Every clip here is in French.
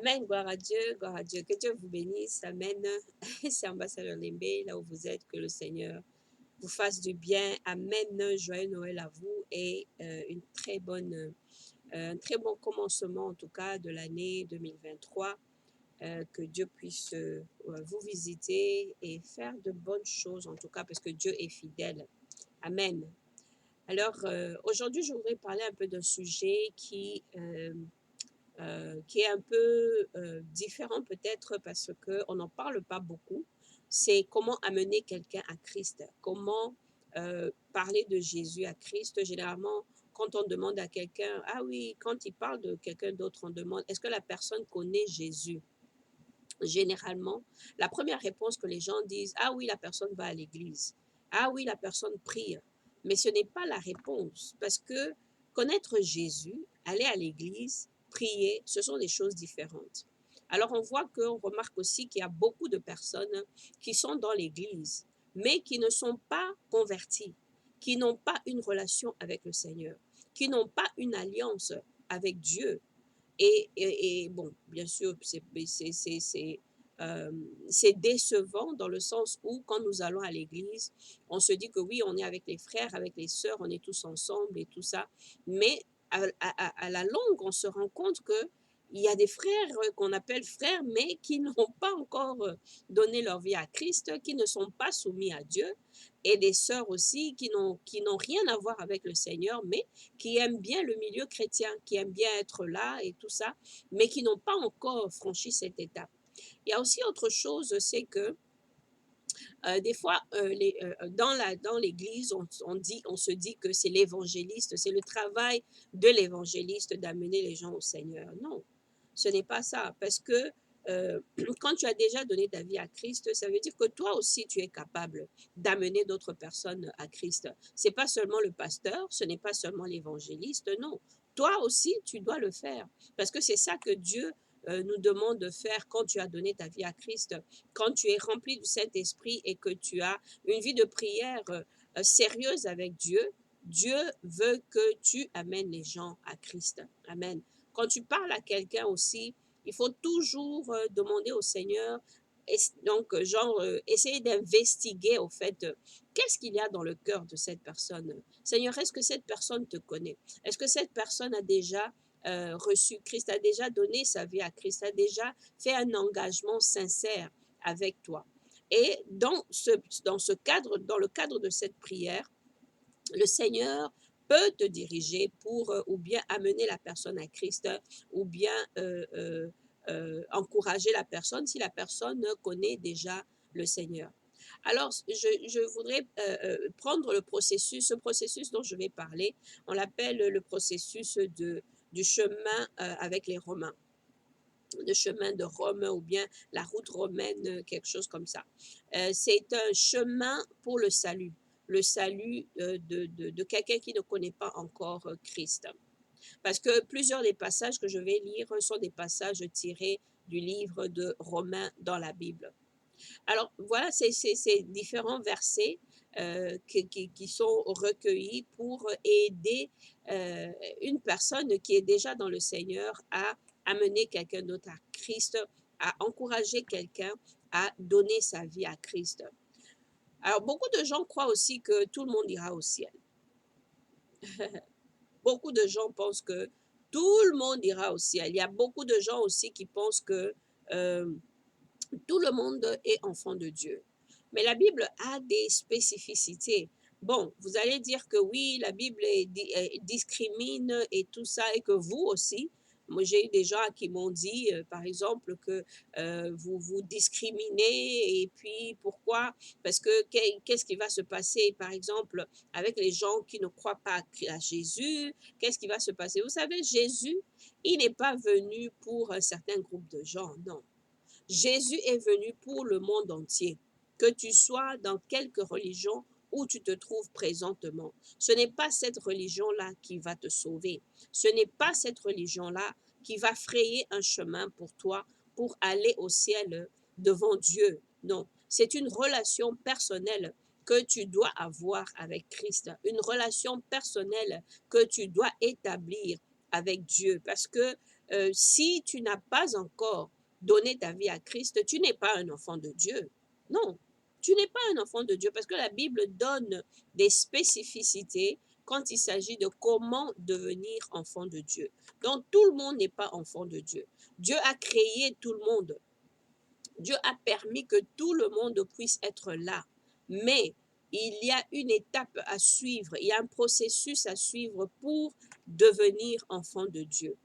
Amen, gloire à Dieu, que Dieu vous bénisse, Amen. C'est Ambassadeur Lembe, là où vous êtes, que le Seigneur vous fasse du bien, Amen, joyeux Noël à vous et un très bon commencement en tout cas de l'année 2023, que Dieu puisse vous visiter et faire de bonnes choses en tout cas parce que Dieu est fidèle, Amen. Alors aujourd'hui je voudrais parler un peu d'un sujet qui est un peu différent peut-être parce qu'on n'en parle pas beaucoup. C'est comment amener quelqu'un à Christ, comment parler de Jésus à Christ. Généralement, quand on demande à quelqu'un, ah oui, quand il parle de quelqu'un d'autre, on demande, est-ce que la personne connaît Jésus? Généralement, la première réponse que les gens disent, ah oui, la personne va à l'église, ah oui, la personne prie. Mais ce n'est pas la réponse parce que connaître Jésus, aller à l'église, prier, ce sont des choses différentes. Alors on voit qu'on remarque aussi qu'il y a beaucoup de personnes qui sont dans l'église, mais qui ne sont pas converties, qui n'ont pas une relation avec le Seigneur, qui n'ont pas une alliance avec Dieu, et bon, bien sûr, euh, c'est décevant dans le sens où quand nous allons à l'église, on se dit que oui, on est avec les frères, avec les sœurs, on est tous ensemble et tout ça. Mais à la longue, on se rend compte que il y a des frères qu'on appelle frères, mais qui n'ont pas encore donné leur vie à Christ, qui ne sont pas soumis à Dieu, et des sœurs aussi qui n'ont rien à voir avec le Seigneur, mais qui aiment bien le milieu chrétien, qui aiment bien être là et tout ça, mais qui n'ont pas encore franchi cette étape. Il y a aussi autre chose, c'est que des fois, dans l'église, on se dit que c'est l'évangéliste, c'est le travail de l'évangéliste d'amener les gens au Seigneur. Non, ce n'est pas ça, parce que quand tu as déjà donné ta vie à Christ, ça veut dire que toi aussi, tu es capable d'amener d'autres personnes à Christ. C'est pas seulement le pasteur, ce n'est pas seulement l'évangéliste, non. Toi aussi, tu dois le faire, parce que c'est ça que Dieu nous demande de faire quand tu as donné ta vie à Christ, quand tu es rempli du Saint-Esprit et que tu as une vie de prière sérieuse avec Dieu. Dieu veut que tu amènes les gens à Christ. Amen. Quand tu parles à quelqu'un aussi, il faut toujours demander au Seigneur, donc genre essayer d'investiguer au fait qu'est-ce qu'il y a dans le cœur de cette personne. Seigneur, est-ce que cette personne te connaît? Est-ce que cette personne a déjà reçu Christ, a déjà donné sa vie à Christ, a déjà fait un engagement sincère avec toi? Et dans ce cadre, dans le cadre de cette prière, le Seigneur peut te diriger pour ou bien amener la personne à Christ, ou bien encourager la personne si la personne connaît déjà le Seigneur. Alors, je voudrais prendre ce processus dont je vais parler, on l'appelle le processus du chemin avec les Romains, le chemin de Rome ou bien la route romaine, quelque chose comme ça. C'est un chemin pour le salut de quelqu'un qui ne connaît pas encore Christ. Parce que plusieurs des passages que je vais lire sont des passages tirés du livre de Romains dans la Bible. Alors voilà, ces différents versets qui sont recueillis pour aider une personne qui est déjà dans le Seigneur à amener quelqu'un d'autre à Christ, à encourager quelqu'un à donner sa vie à Christ. Alors beaucoup de gens croient aussi que tout le monde ira au ciel. Beaucoup de gens pensent que tout le monde ira au ciel. Il y a beaucoup de gens aussi qui pensent que euh, tout le monde est enfant de Dieu. Mais la Bible a des spécificités. Bon, vous allez dire que oui, la Bible discrimine et tout ça, et que vous aussi, moi j'ai eu des gens qui m'ont dit, par exemple, que vous vous discriminez, et puis pourquoi? Parce que qu'est-ce qui va se passer, par exemple, avec les gens qui ne croient pas à Jésus? Qu'est-ce qui va se passer? Vous savez, Jésus, il n'est pas venu pour un certain groupe de gens, non. Jésus est venu pour le monde entier, que tu sois dans quelque religion où tu te trouves présentement. Ce n'est pas cette religion-là qui va te sauver. Ce n'est pas cette religion-là qui va frayer un chemin pour toi pour aller au ciel devant Dieu. Non, c'est une relation personnelle que tu dois avoir avec Christ, une relation personnelle que tu dois établir avec Dieu. Parce que si tu n'as pas encore donné ta vie à Christ, tu n'es pas un enfant de Dieu. Non, tu n'es pas un enfant de Dieu parce que la Bible donne des spécificités quand il s'agit de comment devenir enfant de Dieu. Donc, tout le monde n'est pas enfant de Dieu. Dieu a créé tout le monde. Dieu a permis que tout le monde puisse être là. Mais il y a une étape à suivre, il y a un processus à suivre pour devenir enfant de Dieu.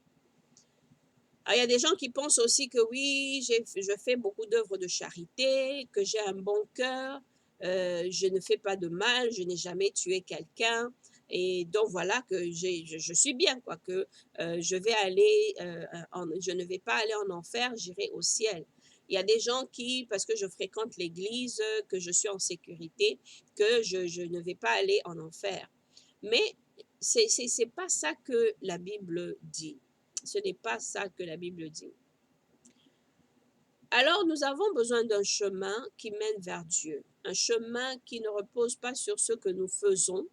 Alors, il y a des gens qui pensent aussi que oui, je fais beaucoup d'œuvres de charité, que j'ai un bon cœur, je ne fais pas de mal, je n'ai jamais tué quelqu'un. Et donc voilà que je suis bien, quoi, que je vais aller, je ne vais pas aller en enfer, j'irai au ciel. Il y a des gens qui, parce que je fréquente l'église, que je suis en sécurité, que je ne vais pas aller en enfer. Mais c'est pas ça que la Bible dit. Ce n'est pas ça que la Bible dit. Alors, nous avons besoin d'un chemin qui mène vers Dieu, un chemin qui ne repose pas sur ce que nous faisons,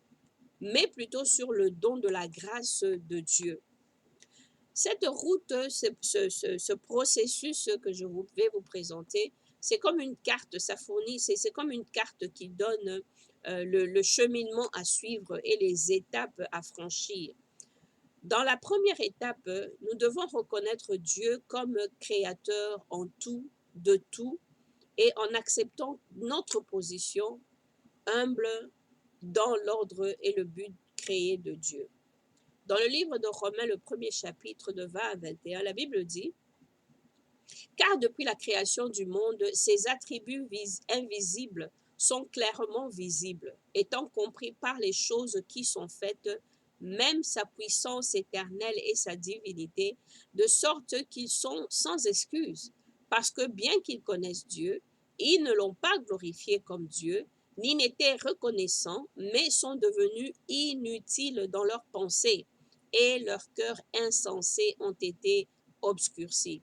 mais plutôt sur le don de la grâce de Dieu. Cette route, ce processus que je vais vous présenter, c'est comme une carte, ça fournit, c'est comme une carte qui donne le cheminement à suivre et les étapes à franchir. Dans la première étape, nous devons reconnaître Dieu comme créateur en tout, de tout, et en acceptant notre position humble dans l'ordre et le but créé de Dieu. Dans le livre de Romains, le premier chapitre de 20 à 21, la Bible dit « Car depuis la création du monde, ses attributs invisibles sont clairement visibles, étant compris par les choses qui sont faites, même sa puissance éternelle et sa divinité, de sorte qu'ils sont sans excuse, parce que bien qu'ils connaissent Dieu, ils ne l'ont pas glorifié comme Dieu, ni n'étaient reconnaissants, mais sont devenus inutiles dans leurs pensées, et leurs cœurs insensés ont été obscurcis. »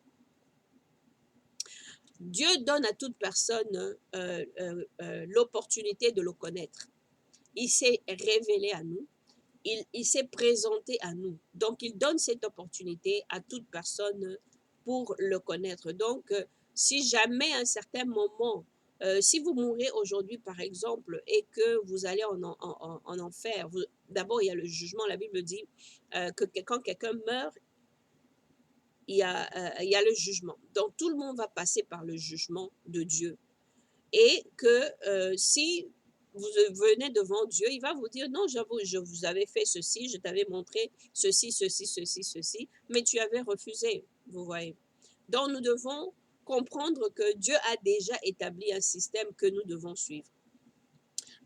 Dieu donne à toute personne l'opportunité de le connaître. Il s'est révélé à nous, il s'est présenté à nous. Donc, il donne cette opportunité à toute personne pour le connaître. Donc, si jamais à un certain moment, si vous mourrez aujourd'hui, par exemple, et que vous allez en enfer, d'abord, il y a le jugement. La Bible dit que quand quelqu'un meurt, il y a le jugement. Donc, tout le monde va passer par le jugement de Dieu. Et que si vous venez devant Dieu, il va vous dire, non, j'avoue, je vous avais fait ceci, je t'avais montré ceci, ceci, ceci, ceci, mais tu avais refusé, vous voyez. Donc, nous devons comprendre que Dieu a déjà établi un système que nous devons suivre.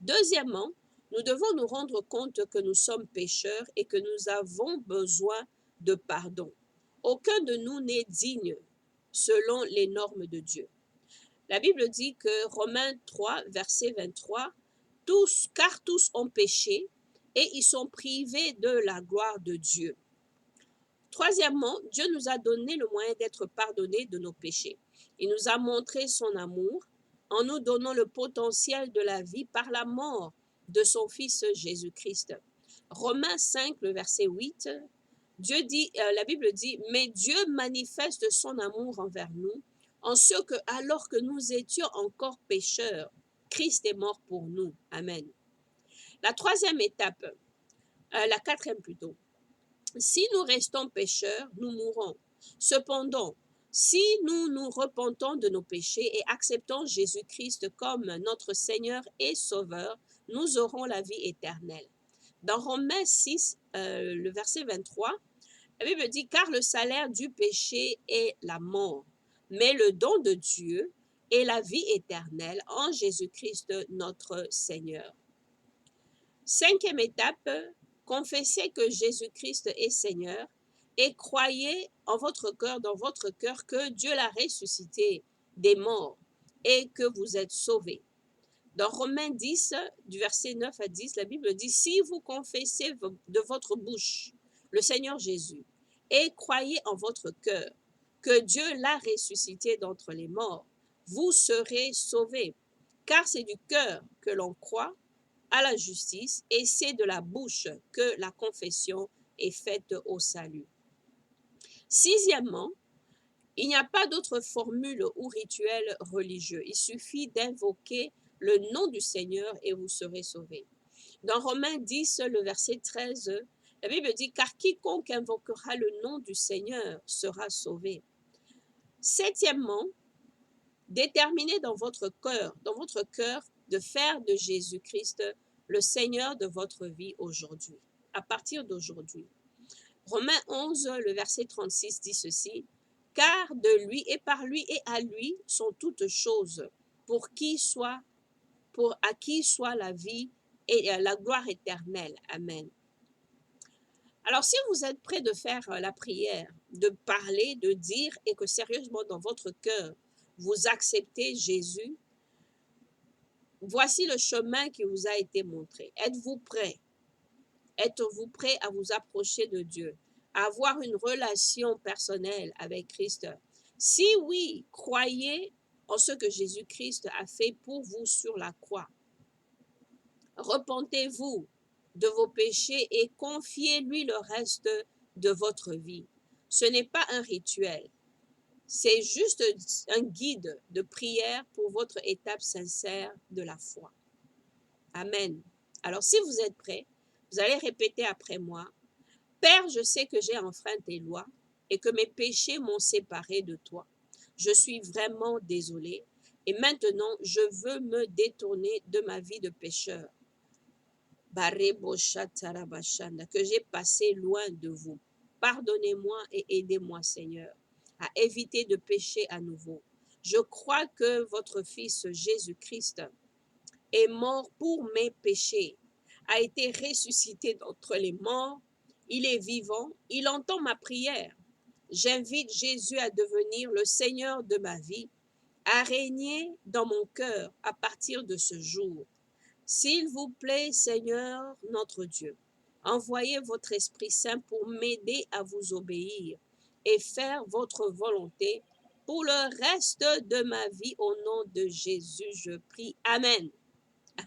Deuxièmement, nous devons nous rendre compte que nous sommes pécheurs et que nous avons besoin de pardon. Aucun de nous n'est digne selon les normes de Dieu. La Bible dit que Romains 3, verset 23, car tous ont péché et ils sont privés de la gloire de Dieu. Troisièmement, Dieu nous a donné le moyen d'être pardonnés de nos péchés. Il nous a montré son amour en nous donnant le potentiel de la vie par la mort de son Fils Jésus-Christ. Romains 5, le verset 8, la Bible dit, « Mais Dieu manifeste son amour envers nous, en ce que, alors que nous étions encore pécheurs, Christ est mort pour nous. » Amen. La troisième étape, la quatrième plutôt, si nous restons pécheurs, nous mourrons. Cependant, si nous nous repentons de nos péchés et acceptons Jésus-Christ comme notre Seigneur et Sauveur, nous aurons la vie éternelle. Dans Romains 6, le verset 23, la Bible dit « Car le salaire du péché est la mort, mais le don de Dieu est la vie éternelle en Jésus-Christ notre Seigneur. » Cinquième étape, confessez que Jésus-Christ est Seigneur et croyez en votre cœur, dans votre cœur, que Dieu l'a ressuscité des morts et que vous êtes sauvés. Dans Romains 10, du verset 9 à 10, la Bible dit « Si vous confessez de votre bouche le Seigneur Jésus et croyez en votre cœur que Dieu l'a ressuscité d'entre les morts, vous serez sauvés, car c'est du cœur que l'on croit à la justice et c'est de la bouche que la confession est faite au salut. » Sixièmement, il n'y a pas d'autre formule ou rituel religieux. Il suffit d'invoquer le nom du Seigneur et vous serez sauvés. Dans Romains 10, le verset 13, la Bible dit « Car quiconque invoquera le nom du Seigneur sera sauvé ». Septièmement, déterminez dans votre cœur de faire de Jésus-Christ le Seigneur de votre vie aujourd'hui, à partir d'aujourd'hui. Romains 11, le verset 36 dit ceci, « Car de lui et par lui et à lui sont toutes choses, à qui soit la vie et la gloire éternelle. » Amen. Alors, si vous êtes prêt de faire la prière, de parler, de dire, et que sérieusement dans votre cœur, vous acceptez Jésus, voici le chemin qui vous a été montré. Êtes-vous prêt? Êtes-vous prêt à vous approcher de Dieu, à avoir une relation personnelle avec Christ? Si oui, croyez en ce que Jésus-Christ a fait pour vous sur la croix. Repentez-vous de vos péchés et confiez-lui le reste de votre vie. Ce n'est pas un rituel, c'est juste un guide de prière pour votre étape sincère de la foi. Amen. Alors si vous êtes prêts, vous allez répéter après moi. Père, je sais que j'ai enfreint tes lois et que mes péchés m'ont séparé de toi. Je suis vraiment désolé et maintenant je veux me détourner de ma vie de pécheur que j'ai passé loin de vous. Pardonnez-moi et aidez-moi, Seigneur, à éviter de pécher à nouveau. Je crois que votre Fils Jésus-Christ est mort pour mes péchés, a été ressuscité d'entre les morts, il est vivant, il entend ma prière. J'invite Jésus à devenir le Seigneur de ma vie, à régner dans mon cœur à partir de ce jour. S'il vous plaît, Seigneur notre Dieu, envoyez votre Esprit Saint pour m'aider à vous obéir et faire votre volonté pour le reste de ma vie. Au nom de Jésus, je prie. Amen.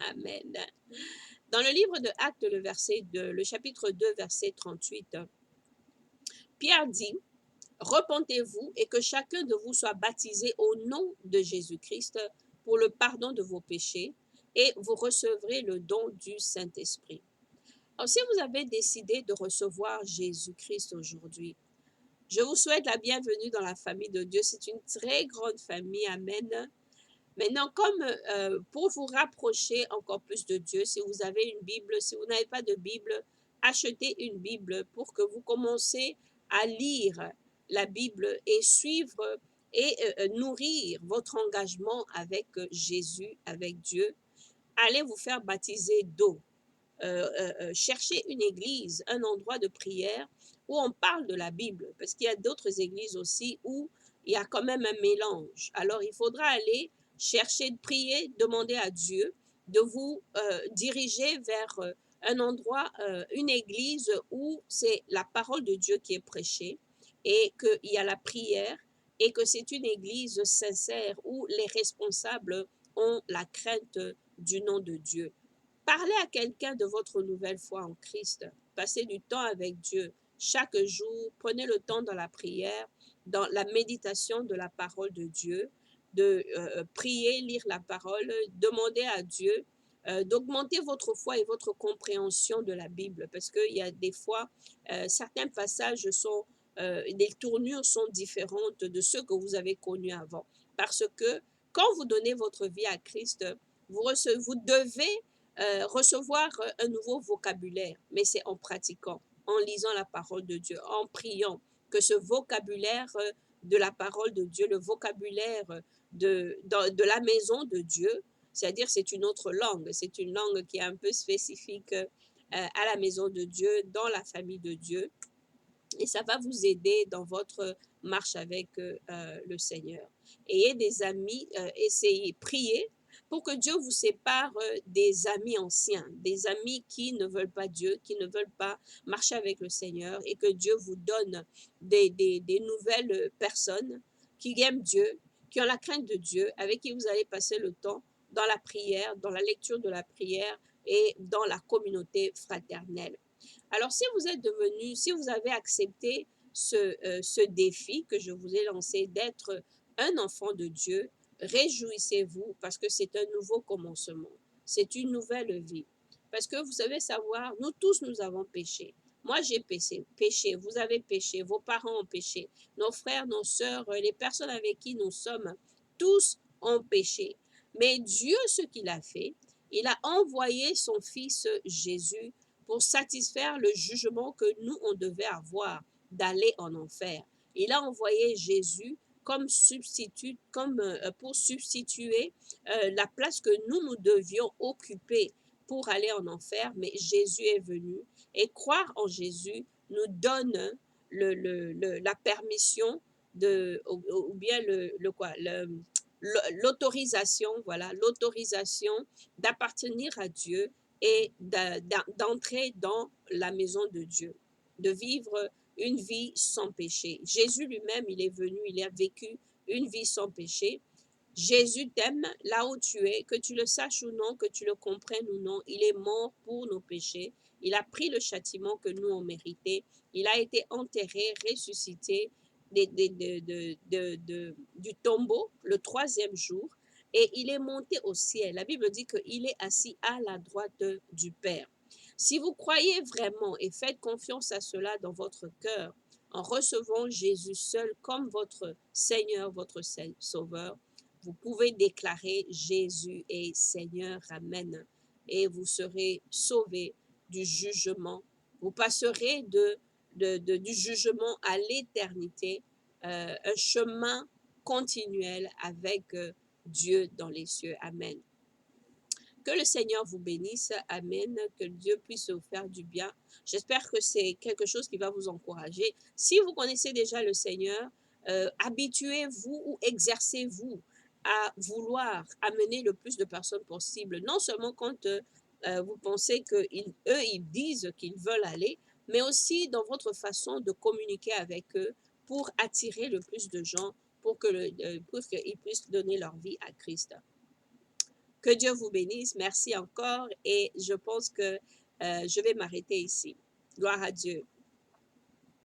Amen. Dans le livre de Actes, le chapitre 2, verset 38, Pierre dit, « Repentez-vous et que chacun de vous soit baptisé au nom de Jésus-Christ pour le pardon de vos péchés, et vous recevrez le don du Saint-Esprit. » Alors, si vous avez décidé de recevoir Jésus-Christ aujourd'hui, je vous souhaite la bienvenue dans la famille de Dieu. C'est une très grande famille. Amen. Maintenant, comme pour vous rapprocher encore plus de Dieu, si vous avez une Bible, si vous n'avez pas de Bible, achetez une Bible pour que vous commencez à lire la Bible et suivre et nourrir votre engagement avec Jésus, avec Dieu. Allez vous faire baptiser d'eau. Cherchez une église, un endroit de prière où on parle de la Bible, parce qu'il y a d'autres églises aussi où il y a quand même un mélange. Alors, il faudra aller chercher, prier, demander à Dieu de vous diriger vers un endroit, une église où c'est la parole de Dieu qui est prêchée et qu'il y a la prière et que c'est une église sincère où les responsables ont la crainte du nom de Dieu. Parlez à quelqu'un de votre nouvelle foi en Christ. Passez du temps avec Dieu chaque jour. Prenez le temps dans la prière, dans la méditation de la parole de Dieu, de prier, lire la parole, demander à Dieu d'augmenter votre foi et votre compréhension de la Bible, parce qu'il y a des fois, certains passages sont, des tournures sont différentes de ceux que vous avez connus avant, parce que quand vous donnez votre vie à Christ, vous devez recevoir un nouveau vocabulaire, mais c'est en pratiquant, en lisant la parole de Dieu, en priant, que ce vocabulaire de la parole de Dieu, le vocabulaire de la maison de Dieu, c'est-à-dire c'est une autre langue, c'est une langue qui est un peu spécifique à la maison de Dieu, dans la famille de Dieu, et ça va vous aider dans votre marche avec le Seigneur. Ayez des amis, essayez, priez pour que Dieu vous sépare des amis anciens, des amis qui ne veulent pas Dieu, qui ne veulent pas marcher avec le Seigneur, et que Dieu vous donne des nouvelles personnes qui aiment Dieu, qui ont la crainte de Dieu, avec qui vous allez passer le temps dans la prière, dans la lecture de la prière et dans la communauté fraternelle. Alors, si vous avez accepté ce défi que je vous ai lancé d'être un enfant de Dieu. Réjouissez-vous parce que c'est un nouveau commencement. C'est une nouvelle vie. Parce que vous savez savoir, nous tous, nous avons péché. Moi, j'ai péché, vous avez péché, vos parents ont péché, nos frères, nos sœurs, les personnes avec qui nous sommes, tous ont péché. Mais Dieu, ce qu'il a fait, il a envoyé son Fils Jésus pour satisfaire le jugement que nous, on devait avoir d'aller en enfer. Il a envoyé Jésus comme substitut, comme pour substituer la place que nous devions occuper pour aller en enfer, mais Jésus est venu et croire en Jésus nous donne la permission ou bien l'autorisation, voilà, l'autorisation d'appartenir à Dieu et d'entrer dans la maison de Dieu, de vivre une vie sans péché. Jésus lui-même, il est venu, il a vécu une vie sans péché. Jésus t'aime là où tu es, que tu le saches ou non, que tu le comprennes ou non. Il est mort pour nos péchés. Il a pris le châtiment que nous on méritait. Il a été enterré, ressuscité du tombeau le troisième jour et il est monté au ciel. La Bible dit qu'il est assis à la droite du Père. Si vous croyez vraiment et faites confiance à cela dans votre cœur, en recevant Jésus seul comme votre Seigneur, votre Sauveur, vous pouvez déclarer Jésus est Seigneur, Amen, et vous serez sauvés du jugement. Vous passerez du jugement à l'éternité, un chemin continuel avec Dieu dans les cieux. Amen. Que le Seigneur vous bénisse. Amen. Que Dieu puisse vous faire du bien. J'espère que c'est quelque chose qui va vous encourager. Si vous connaissez déjà le Seigneur, habituez-vous ou exercez-vous à vouloir amener le plus de personnes possible. Non seulement quand vous pensez qu'eux, ils disent qu'ils veulent aller, mais aussi dans votre façon de communiquer avec eux pour attirer le plus de gens, pour qu'ils puissent donner leur vie à Christ. Que Dieu vous bénisse. Merci encore et je pense que je vais m'arrêter ici. Gloire à Dieu.